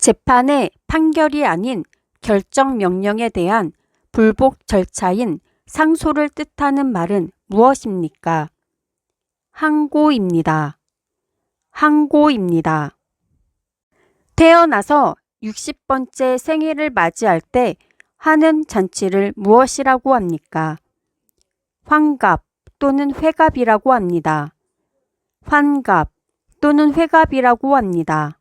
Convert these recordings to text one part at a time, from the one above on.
재판의 판결이 아닌 결정 명령에 대한 불복 절차인 상소를 뜻하는 말은 무엇입니까? 항고입니다. 항고입니다. 태어나서 60번째 생일을 맞이할 때 하는 잔치를 무엇이라고 합니까? 환갑 또는 회갑이라고 합니다. 환갑 또는 회갑이라고 합니다.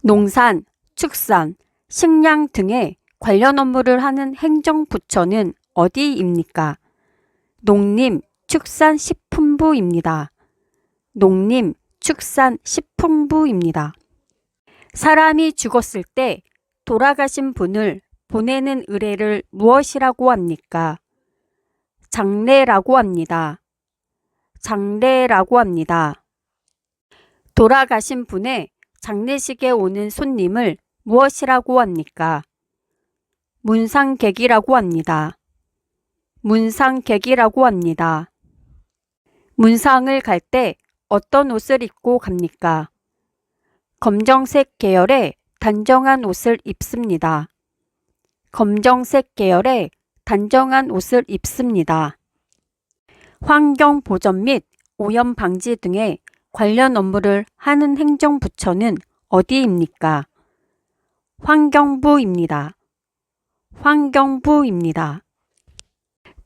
농산, 축산, 식량 등의 관련 업무를 하는 행정부처는 어디입니까? 농림축산식품부입니다. 농림축산식품부입니다. 사람이 죽었을 때 돌아가신 분을 보내는 의례를 무엇이라고 합니까? 장례라고 합니다. 장례라고 합니다. 돌아가신 분의 장례식에 오는 손님을 무엇이라고 합니까? 문상객이라고 합니다. 문상객이라고 합니다. 문상을 갈 때 어떤 옷을 입고 갑니까? 검정색 계열의 단정한 옷을 입습니다. 검정색 계열의 단정한 옷을 입습니다. 환경 보전 및 오염 방지 등의 관련 업무를 하는 행정부처는 어디입니까? 환경부입니다. 환경부입니다.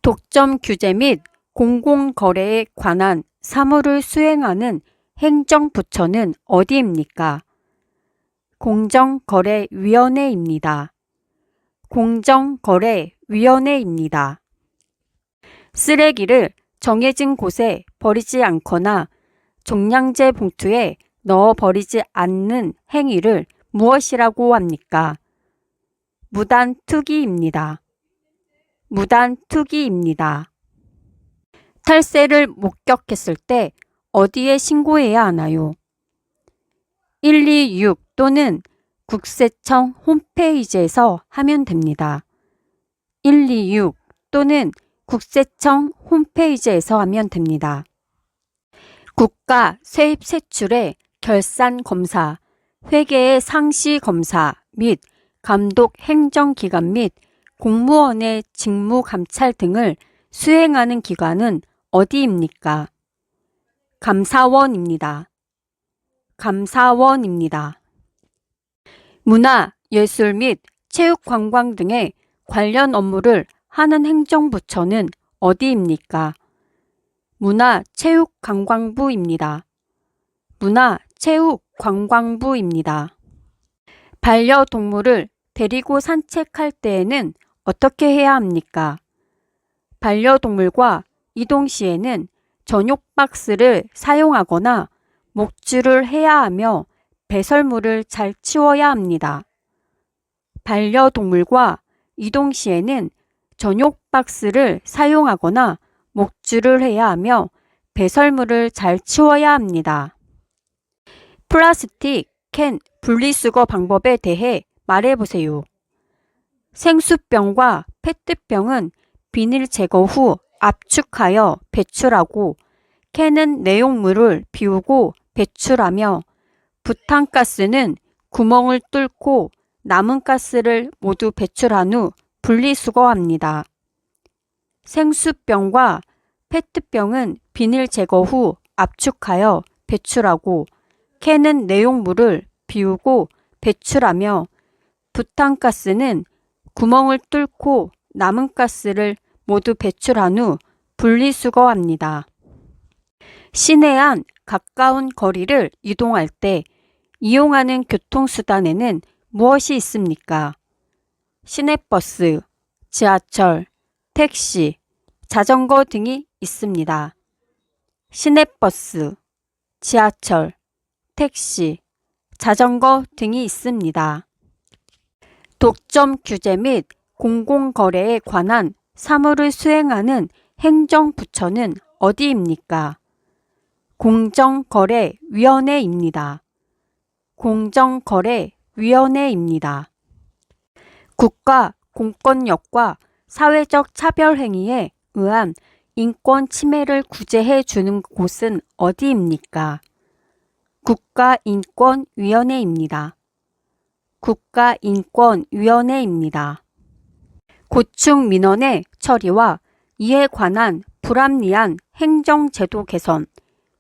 독점 규제 및 공공거래에 관한 사무를 수행하는 행정부처는 어디입니까? 공정거래위원회입니다. 공정거래위원회입니다. 쓰레기를 정해진 곳에 버리지 않거나 종량제 봉투에 넣어 버리지 않는 행위를 무엇이라고 합니까? 무단투기입니다. 무단투기입니다. 탈세를 목격했을 때 어디에 신고해야 하나요? 126 또는 국세청 홈페이지에서 하면 됩니다. 126 또는 국세청 홈페이지에서 하면 됩니다. 국가 세입 세출의 결산 검사, 회계의 상시 검사 및 감독 행정기관 및 공무원의 직무 감찰 등을 수행하는 기관은 어디입니까? 감사원입니다. 감사원입니다. 문화, 예술 및 체육관광 등의 관련 업무를 하는 행정부처는 어디입니까? 문화체육관광부입니다. 문화체육관광부입니다. 반려동물을 데리고 산책할 때에는 어떻게 해야 합니까? 반려동물과 이동 시에는 전용 박스를 사용하거나 목줄을 해야 하며 배설물을 잘 치워야 합니다. 반려동물과 이동 시에는 전용 박스를 사용하거나 목줄을 해야 하며 배설물을 잘 치워야 합니다. 플라스틱 캔 분리수거 방법에 대해 말해보세요. 생수병과 페트병은 비닐 제거 후 압축하여 배출하고 캔은 내용물을 비우고 배출하며 부탄가스는 구멍을 뚫고 남은 가스를 모두 배출한 후 분리수거합니다. 생수병과 페트병은 비닐 제거 후 압축하여 배출하고 캔은 내용물을 비우고 배출하며 부탄가스는 구멍을 뚫고 남은 가스를 모두 배출한 후 분리수거합니다. 시내 안 가까운 거리를 이동할 때 이용하는 교통수단에는 무엇이 있습니까? 시내버스, 지하철, 택시, 자전거 등이 있습니다. 시내버스, 지하철, 택시, 자전거 등이 있습니다. 독점 규제 및 공공거래에 관한 사무를 수행하는 행정부처는 어디입니까? 공정거래위원회입니다. 공정거래위원회입니다. 국가 공권력과 사회적 차별 행위에 의한 인권 침해를 구제해 주는 곳은 어디입니까? 국가인권위원회입니다. 국가인권위원회입니다. 고충 민원의 처리와 이에 관한 불합리한 행정제도 개선,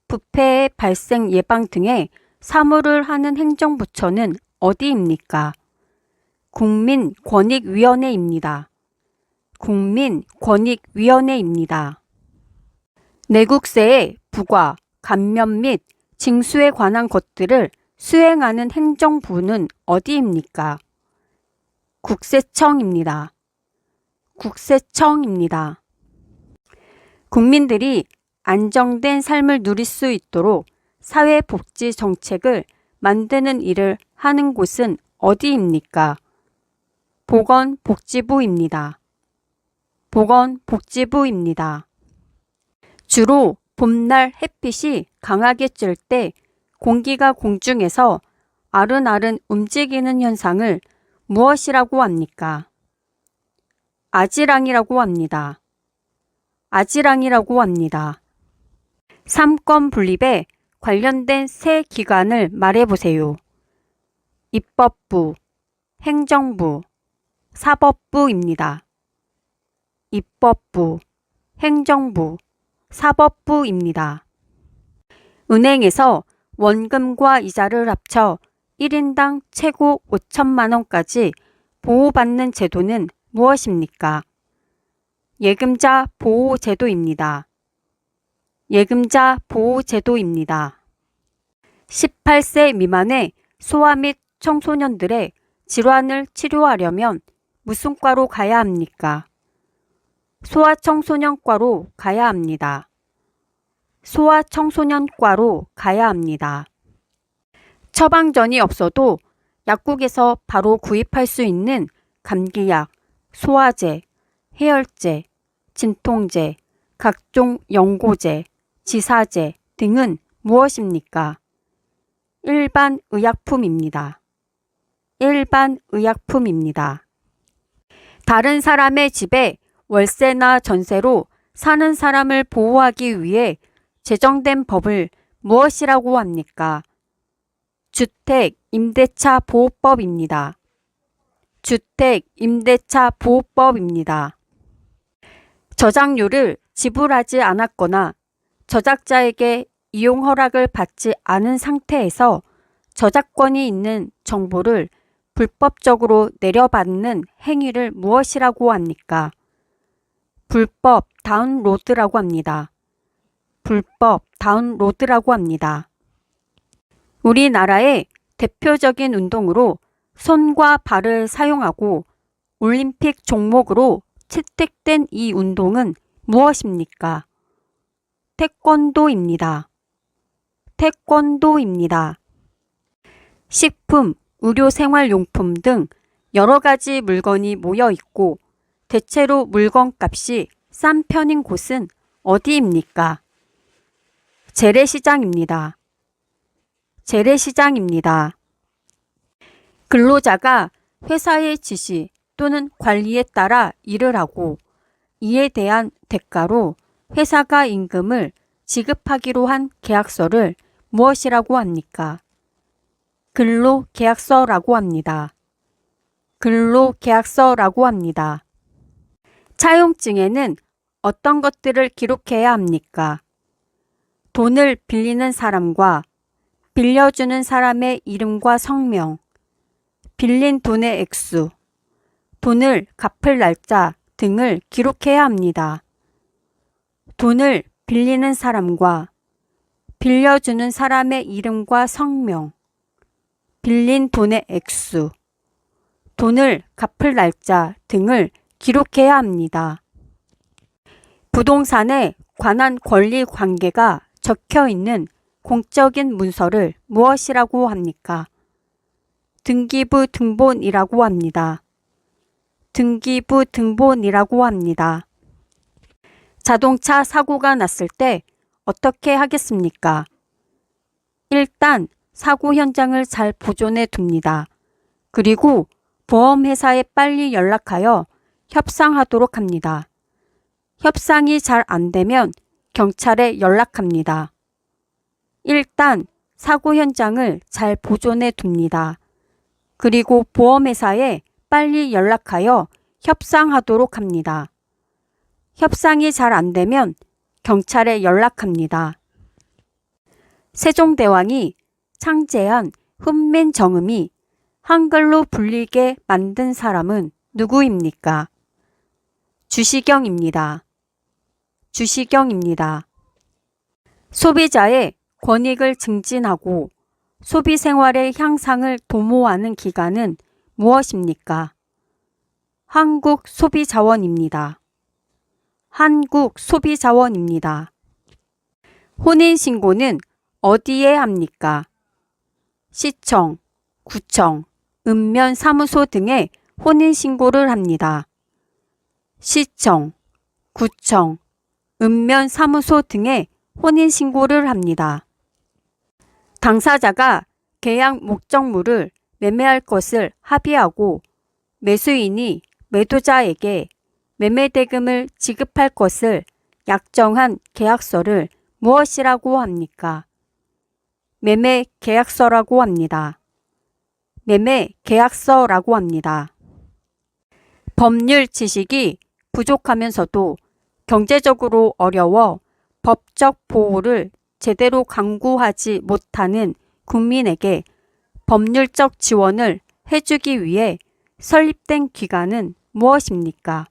부패의 발생 예방 등의 사무를 하는 행정부처는 어디입니까? 국민권익위원회입니다. 국민권익위원회입니다. 내국세의 부과, 감면 및 징수에 관한 것들을 수행하는 행정부는 어디입니까? 국세청입니다. 국세청입니다. 국민들이 안정된 삶을 누릴 수 있도록 사회복지 정책을 만드는 일을 하는 곳은 어디입니까? 보건복지부입니다. 보건복지부입니다. 주로 봄날 햇빛이 강하게 쬐 때 공기가 공중에서 아른아른 움직이는 현상을 무엇이라고 합니까? 아지랑이라고 합니다. 아지랑이라고 합니다. 삼권 분립에 관련된 세 기관을 말해보세요. 입법부, 행정부, 사법부입니다. 입법부, 행정부, 사법부입니다. 은행에서 원금과 이자를 합쳐 1인당 최고 5천만 원까지 보호받는 제도는 무엇입니까? 예금자 보호제도입니다. 예금자 보호제도입니다. 18세 미만의 소아 및 청소년들의 질환을 치료하려면 무슨 과로 가야 합니까? 소아청소년과로 가야 합니다. 소아청소년과로 가야 합니다. 처방전이 없어도 약국에서 바로 구입할 수 있는 감기약, 소화제, 해열제, 진통제, 각종 연고제, 지사제 등은 무엇입니까? 일반 의약품입니다. 일반 의약품입니다. 다른 사람의 집에 월세나 전세로 사는 사람을 보호하기 위해 제정된 법을 무엇이라고 합니까? 주택임대차 보호법입니다. 주택임대차 보호법입니다. 저작료를 지불하지 않았거나 저작자에게 이용 허락을 받지 않은 상태에서 저작권이 있는 정보를 불법적으로 내려받는 행위를 무엇이라고 합니까? 불법 다운로드라고 합니다. 불법 다운로드라고 합니다. 우리나라의 대표적인 운동으로 손과 발을 사용하고 올림픽 종목으로 채택된 이 운동은 무엇입니까? 태권도입니다. 태권도입니다. 식품, 의료생활용품 등 여러 가지 물건이 모여 있고 대체로 물건값이 싼 편인 곳은 어디입니까? 재래시장입니다. 재래시장입니다. 근로자가 회사의 지시 또는 관리에 따라 일을 하고 이에 대한 대가로 회사가 임금을 지급하기로 한 계약서를 무엇이라고 합니까? 근로계약서라고 합니다. 근로계약서라고 합니다. 차용증에는 어떤 것들을 기록해야 합니까? 돈을 빌리는 사람과 빌려주는 사람의 이름과 성명, 빌린 돈의 액수, 돈을 갚을 날짜 등을 기록해야 합니다. 돈을 빌리는 사람과 빌려주는 사람의 이름과 성명, 빌린 돈의 액수, 돈을 갚을 날짜 등을 기록해야 합니다. 부동산에 관한 권리 관계가 적혀 있는 공적인 문서를 무엇이라고 합니까? 등기부 등본이라고 합니다. 등기부 등본이라고 합니다. 자동차 사고가 났을 때 어떻게 하겠습니까? 일단 사고 현장을 잘 보존해 둡니다. 그리고 보험회사에 빨리 연락하여 협상하도록 합니다. 협상이 잘 안 되면 경찰에 연락합니다. 일단 사고 현장을 잘 보존해 둡니다. 그리고 보험회사에 빨리 연락하여 협상하도록 합니다. 협상이 잘 안 되면 경찰에 연락합니다. 세종대왕이 창제한 훈민정음이 한글로 불리게 만든 사람은 누구입니까? 주시경입니다. 주시경입니다. 소비자의 권익을 증진하고 소비 생활의 향상을 도모하는 기관은 무엇입니까? 한국소비자원입니다. 한국소비자원입니다. 혼인신고는 어디에 합니까? 시청, 구청, 읍면사무소 등에 혼인신고를 합니다. 시청, 구청, 읍면사무소 등에 혼인신고를 합니다. 당사자가 계약 목적물을 매매할 것을 합의하고 매수인이 매도자에게 매매대금을 지급할 것을 약정한 계약서를 무엇이라고 합니까? 매매계약서라고 합니다. 매매계약서라고 합니다. 법률 지식이 부족하면서도 경제적으로 어려워 법적 보호를 제대로 강구하지 못하는 국민에게 법률적 지원을 해주기 위해 설립된 기관은 무엇입니까?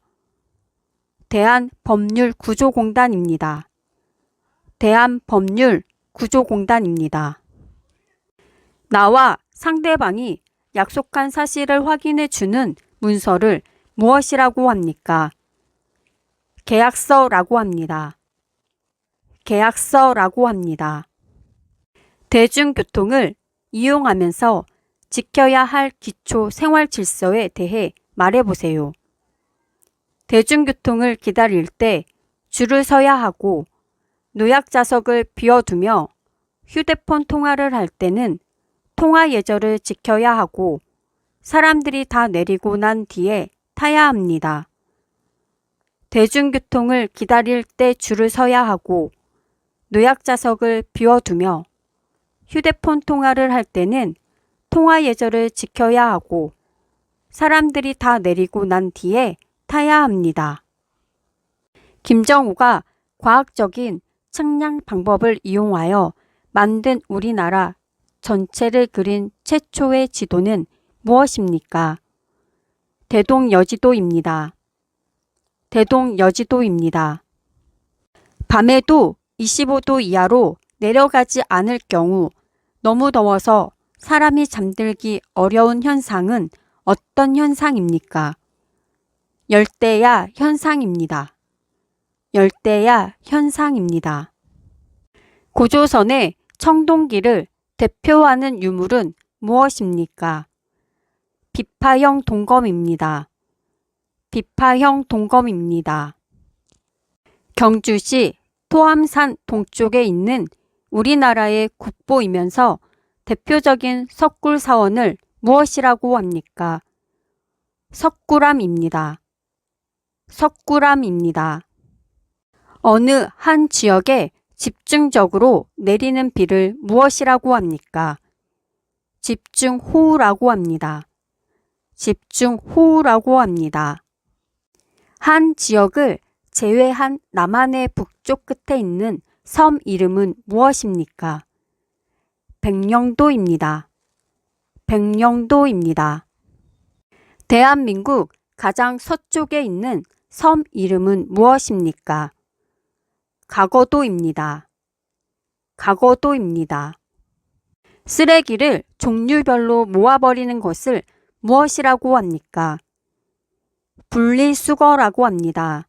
대한법률구조공단입니다. 대한법률구조공단입니다. 나와 상대방이 약속한 사실을 확인해 주는 문서를 무엇이라고 합니까? 계약서라고 합니다. 계약서라고 합니다. 대중교통을 이용하면서 지켜야 할 기초 생활 질서에 대해 말해보세요. 대중교통을 기다릴 때 줄을 서야 하고 노약자석을 비워두며 휴대폰 통화를 할 때는 통화 예절을 지켜야 하고 사람들이 다 내리고 난 뒤에 타야 합니다. 대중교통을 기다릴 때 줄을 서야 하고 노약자석을 비워두며 휴대폰 통화를 할 때는 통화 예절을 지켜야 하고 사람들이 다 내리고 난 뒤에 타야 합니다. 김정우가 과학적인 측량 방법을 이용하여 만든 우리나라 전체를 그린 최초의 지도는 무엇입니까? 대동여지도입니다. 대동여지도입니다. 밤에도 25도 이하로 내려가지 않을 경우 너무 더워서 사람이 잠들기 어려운 현상은 어떤 현상입니까? 열대야 현상입니다. 열대야 현상입니다. 고조선의 청동기를 대표하는 유물은 무엇입니까? 비파형 동검입니다. 비파형 동검입니다. 경주시 토암산 동쪽에 있는 우리나라의 국보이면서 대표적인 석굴사원을 무엇이라고 합니까? 석굴암입니다. 석굴암입니다. 어느 한 지역에 집중적으로 내리는 비를 무엇이라고 합니까? 집중호우라고 합니다. 집중호우라고 합니다. 한 지역을 제외한 남한의 북쪽 끝에 있는 섬 이름은 무엇입니까? 백령도입니다. 백령도입니다. 대한민국 가장 서쪽에 있는 섬 이름은 무엇입니까? 가거도입니다. 가거도입니다. 쓰레기를 종류별로 모아버리는 것을 무엇이라고 합니까? 분리수거라고 합니다.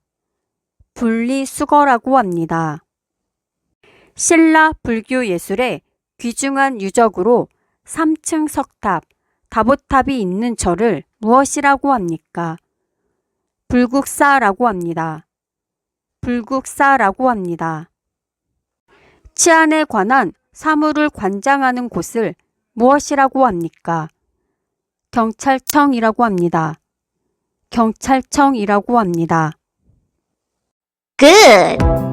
분리수거라고 합니다. 신라 불교 예술의 귀중한 유적으로 3층 석탑, 다보탑이 있는 절을 무엇이라고 합니까? 불국사라고 합니다. 불국사라고 합니다. 치안에 관한 사무를 관장하는 곳을 무엇이라고 합니까? 경찰청이라고 합니다. 경찰청이라고 합니다. Good!